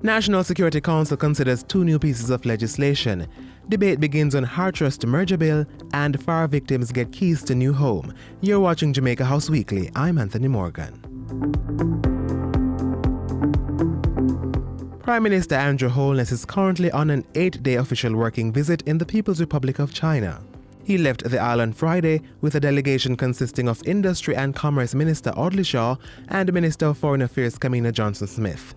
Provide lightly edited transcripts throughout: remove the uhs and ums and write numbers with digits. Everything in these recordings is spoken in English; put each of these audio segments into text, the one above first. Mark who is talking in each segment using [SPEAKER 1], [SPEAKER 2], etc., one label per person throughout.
[SPEAKER 1] National Security Council considers two new pieces of legislation. Debate begins on Heart Trust merger bill and fire victims get keys to new home. You're watching Jamaica House Weekly. I'm Anthony Morgan. Prime Minister Andrew Holness is currently on an 8-day official working visit in the People's Republic of China. He left the island Friday with a delegation consisting of Industry and Commerce Minister Audley Shaw and Minister of Foreign Affairs Kamina Johnson-Smith.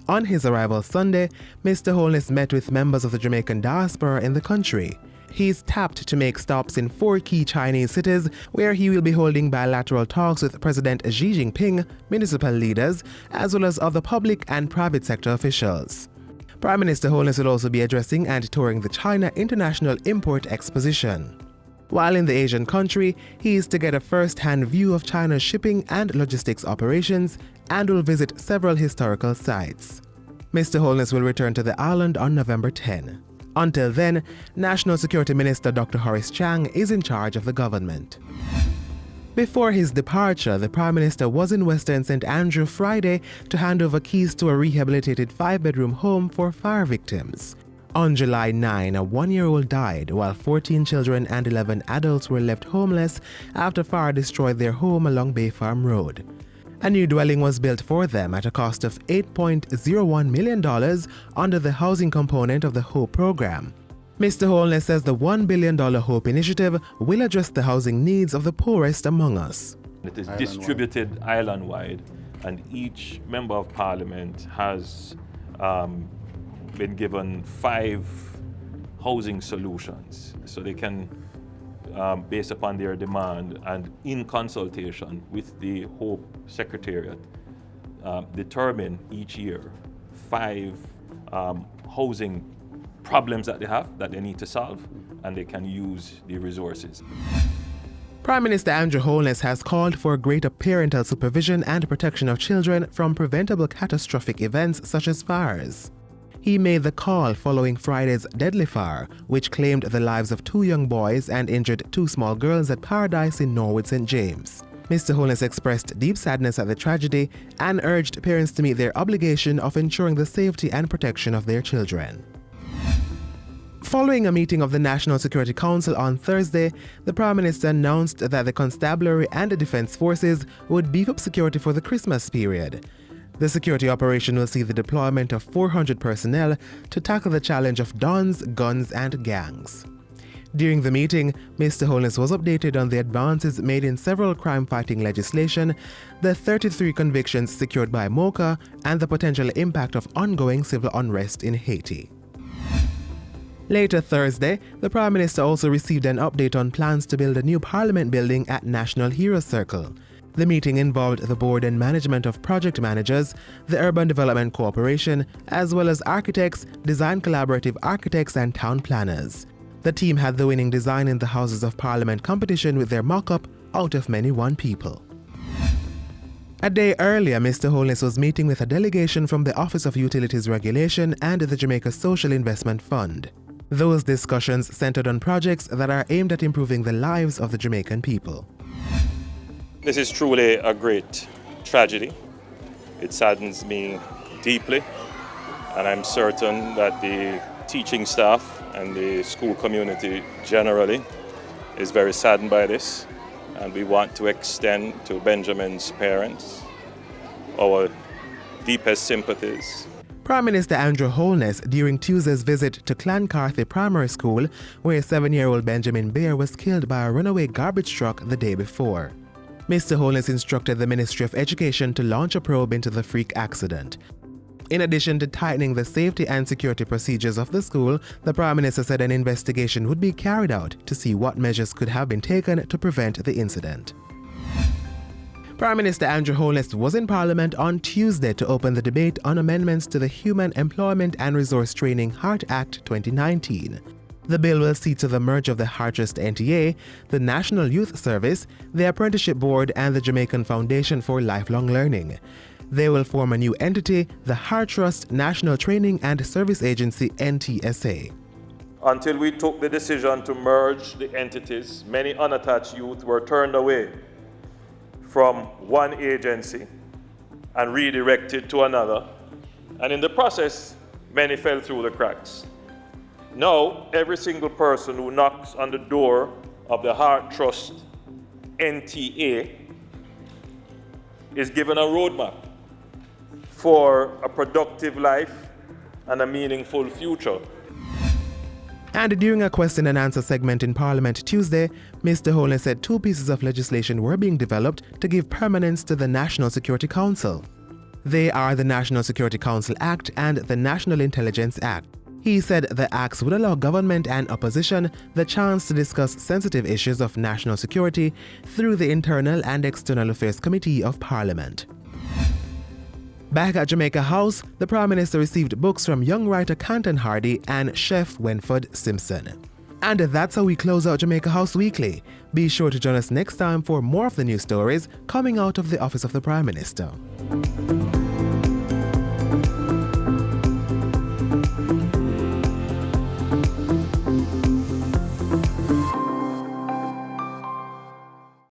[SPEAKER 1] On his arrival Sunday, Mr. Holness met with members of the Jamaican diaspora in the country. He's tapped to make stops in 4 key Chinese cities where he will be holding bilateral talks with President Xi Jinping, municipal leaders, as well as other public and private sector officials. Prime Minister Holness will also be addressing and touring the China International Import Exposition. While in the Asian country, he is to get a first-hand view of China's shipping and logistics operations and will visit several historical sites. Mr. Holness will return to the island on November 10. Until then, National Security Minister Dr. Horace Chang is in charge of the government. Before his departure, the Prime Minister was in Western St. Andrew Friday to hand over keys to a rehabilitated 5-bedroom home for fire victims. On July 9, a 1-year-old died while 14 children and 11 adults were left homeless after fire destroyed their home along Bay Farm Road. A new dwelling was built for them at a cost of $8.01 million under the housing component of the HOPE program. Mr. Holness says the $1 billion HOPE initiative will address the housing needs of the poorest among us.
[SPEAKER 2] It is distributed island-wide, and each member of parliament has been given 5 housing solutions, so they can, based upon their demand and in consultation with the HOPE Secretariat, determine each year 5 housing problems that they have that they need to solve, and they can use the resources.
[SPEAKER 1] Prime Minister Andrew Holness has called for greater parental supervision and protection of children from preventable catastrophic events such as fires. He made the call following Friday's deadly fire, which claimed the lives of 2 young boys and injured 2 small girls at Paradise in Norwood St. James. Mr. Holness expressed deep sadness at the tragedy and urged parents to meet their obligation of ensuring the safety and protection of their children. Following a meeting of the National Security Council on Thursday, the Prime Minister announced that the Constabulary and the Defence Forces would beef up security for the Christmas period. The security operation will see the deployment of 400 personnel to tackle the challenge of dons, guns, and gangs. During the meeting, Mr. Holness was updated on the advances made in several crime-fighting legislation, the 33 convictions secured by MOCA, and the potential impact of ongoing civil unrest in Haiti. Later Thursday, the Prime Minister also received an update on plans to build a new Parliament building at National Hero Circle. The meeting involved the board and management of project managers, the Urban Development Corporation, as well as architects, design collaborative architects, and town planners. The team had the winning design in the Houses of Parliament competition with their mock-up out of many won people. A day earlier, Mr. Holness was meeting with a delegation from the Office of Utilities Regulation and the Jamaica Social Investment Fund. Those discussions centered on projects that are aimed at improving the lives of the Jamaican people.
[SPEAKER 3] This is truly a great tragedy. It saddens me deeply, and I'm certain that the teaching staff and the school community generally is very saddened by this, and we want to extend to Benjamin's parents our deepest sympathies.
[SPEAKER 1] Prime Minister Andrew Holness during Tuesday's visit to Clancarthy Primary School, where 7-year-old Benjamin Bear was killed by a runaway garbage truck the day before. Mr. Holness instructed the Ministry of Education to launch a probe into the freak accident. In addition to tightening the safety and security procedures of the school, the Prime Minister said an investigation would be carried out to see what measures could have been taken to prevent the incident. Prime Minister Andrew Holness was in Parliament on Tuesday to open the debate on amendments to the Human Employment and Resource Training Heart Act 2019. The bill will see to the merge of the Heart Trust NTA, the National Youth Service, the Apprenticeship Board, and the Jamaican Foundation for Lifelong Learning. They will form a new entity, the Heart Trust National Training and Service Agency NTSA.
[SPEAKER 3] Until we took the decision to merge the entities, many unattached youth were turned away from one agency and redirected to another. And in the process,
[SPEAKER 2] many fell through the cracks. Now, every single person who knocks on the door of the Heart Trust NTA is given a roadmap for a productive life and a meaningful future.
[SPEAKER 1] And during a question and answer segment in Parliament Tuesday, Mr. Holness said 2 pieces of legislation were being developed to give permanence to the National Security Council. They are the National Security Council Act and the National Intelligence Act. He said the acts would allow government and opposition the chance to discuss sensitive issues of national security through the Internal and External Affairs Committee of Parliament. Back at Jamaica House, the Prime Minister received books from young writer Canton Hardy and chef Winford Simpson. And that's how we close out Jamaica House Weekly. Be sure to join us next time for more of the news stories coming out of the Office of the Prime Minister.